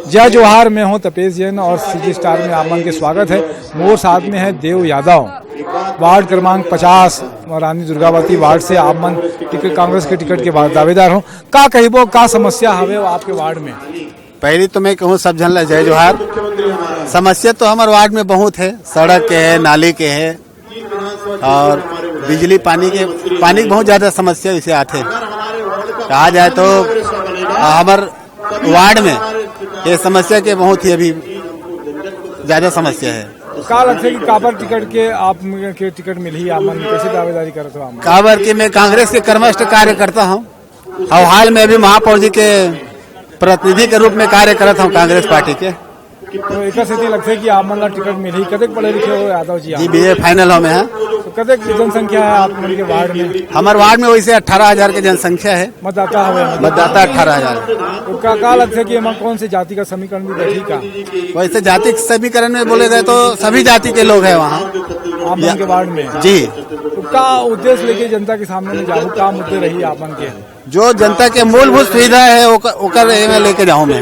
जय जोहार, मैं हूं तपेश जैन और सीजी स्टार में आप मन के स्वागत है। मोर साथ में है देव यादव, वार्ड क्रमांक 50 रानी दुर्गावती वार्ड से आप मन टिकट कांग्रेस के टिकट के दावेदार हो। का कहिबो का समस्या हवे आपके वार्ड में? पहली तो मैं कहूँ सब जन ला जय जोहार। समस्या तो हमारे वार्ड में बहुत है, सड़क के है, नाली के है और बिजली पानी की बहुत ज्यादा समस्या इसे आते। कहा जाए तो हमारे वार्ड में ये समस्या के बहुत ही अभी ज्यादा समस्या है। का लगता है कि काबर टिकट के आप के टिकट मिली आप मन कैसे दावेदारी करते हो? काबर की मैं कांग्रेस के कर्मठ कार्य करता हूँ और हाल में अभी महापौर जी के प्रतिनिधि के रूप में कार्य करता हूँ कांग्रेस पार्टी के। तो एक स्थिति लगता है कि आप मन टिकट मिली। कतक पढ़े लिखे हो यादव जी? जी BA फाइनल हो में है। तो कतक जनसंख्या है आप मन के वार्ड में? हमारे वार्ड में वैसे 18,000 की जनसंख्या है। मतदाता हवे? मतदाता 18,000। तो का लगता है कि हम कौन से जाति का समीकरण भी बैठी का? वैसे जाति समीकरण में बोले गए तो सभी जाति के लोग हैं वहाँ आप मन के वार्ड में जी। तो का उद्देश्य लेके जनता के सामने में जाऊ, का मुद्दे रही आप मन के? जो जनता के मूलभूत सुविधा है ओकर में लेके जाऊँ मैं,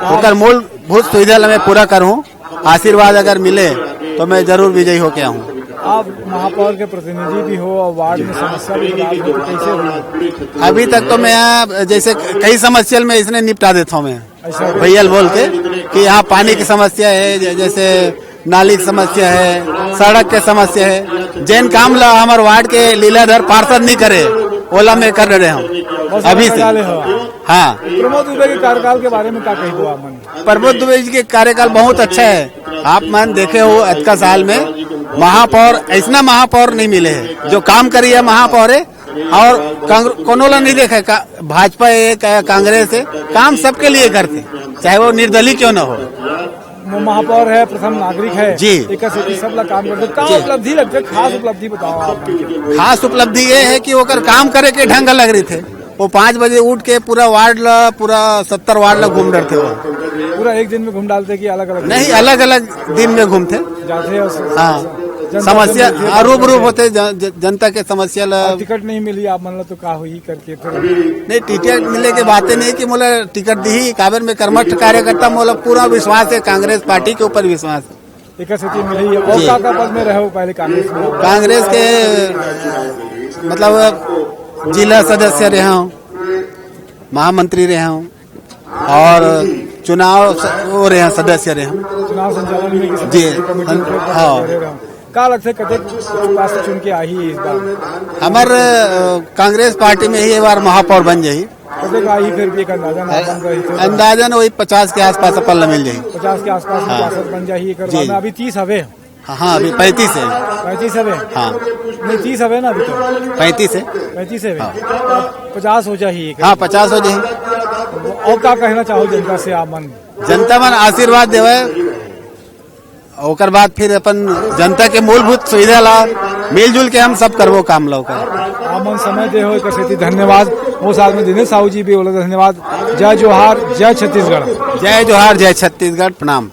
ओकर मूलभूत सुविधा मैं पूरा करूँ। आशीर्वाद अगर मिले तो मैं जरूर विजयी होके आऊँ। आप महापौर के प्रतिनिधि भी हो और वार्ड में समस्या भी हो, तो कैसे हुई? अभी तक तो मैं यहाँ जैसे कई समस्या में इसने निपटा देता हूँ मैं भैया बोल के कि यहाँ पानी की समस्या है, जैसे नाली की समस्या है, सड़क की समस्या है। जैन काम ला हमारे वार्ड के लीलाधर पार्षद नहीं करे, ओला में कर रहे हम अभी से। हाँ, प्रमोद दुबे के कार्यकाल के बारे में क्या कही दो आप मन? प्रमोद दुबे जी के कार्यकाल बहुत अच्छा है। आप मन देखे हो आज का साल में महापौर ऐसा महापौर नहीं मिले हैं जो काम करी है महापौर है। और कोनोला नहीं देखा है, भाजपा है कांग्रेस है, काम सबके लिए करते चाहे वो निर्दलीय क्यों न हो। महापौर है, प्रथम नागरिक है जी, एक सब ला काम करते। का उपलब्धि लगते है, खास उपलब्धि बताओ आप? खास उपलब्धि ये है कि वो काम करे के ढंग लग रही थे। वो 5 बजे उठ के पूरा वार्ड ला, पूरा 70 वार्ड ला घूम रहे थे। वो पूरा एक दिन में घूम डालते कि अलग अलग? नहीं, अलग अलग दिन में घूमते जाते। हाँ, समस्या रूप होते जनता के समस्या ला। टिकट नहीं मिली आप मन तो का हुई करके? नहीं, टिकट मिले के बातें नहीं कि मोला टिकट दी। काबर में कर्मठ कार्यकर्ता, मोला पूरा विश्वास है कांग्रेस पार्टी के ऊपर विश्वास है। एक स्थिति मिली है। और का पद में रहे हो पहले कांग्रेस में? कांग्रेस के मतलब जिला सदस्य रहे हूँ, महामंत्री रहे हूँ और चुनाव वो रहे सदस्य रहे हूँ, चुनाव संचालन में जी। हाँ, का लगता है कतक पास चुन के आई इस बार? हमारे कांग्रेस पार्टी में ही एक बार महापौर बन जाये। कतक आई फिर भी एक अंदाजन वही 50 के आसपास पल्ला मिल जाये। 50 के आसपास बन जाये। अभी 30 हवे? हाँ, अभी 35 है। 35 हवे? हाँ, नहीं 30 हवे ना अभी तो? 35 है। 35 है। 50 हो जाए? हाँ, 50 हो जाए। और क्या कहना चाहो जनता से आप मन? जनता मन आशीर्वाद देवे, ओकर बाद फिर अपन जनता के मूलभूत सुविधा ला मिलजुल के हम सब करवो काम लो का। आप मन समय दे हो एक धन्यवाद। वो साथ में दिनेश साहू जी भी बोला धन्यवाद। जय जोहार, जय छत्तीसगढ़। जय जोहार, जय छत्तीसगढ़, प्रणाम।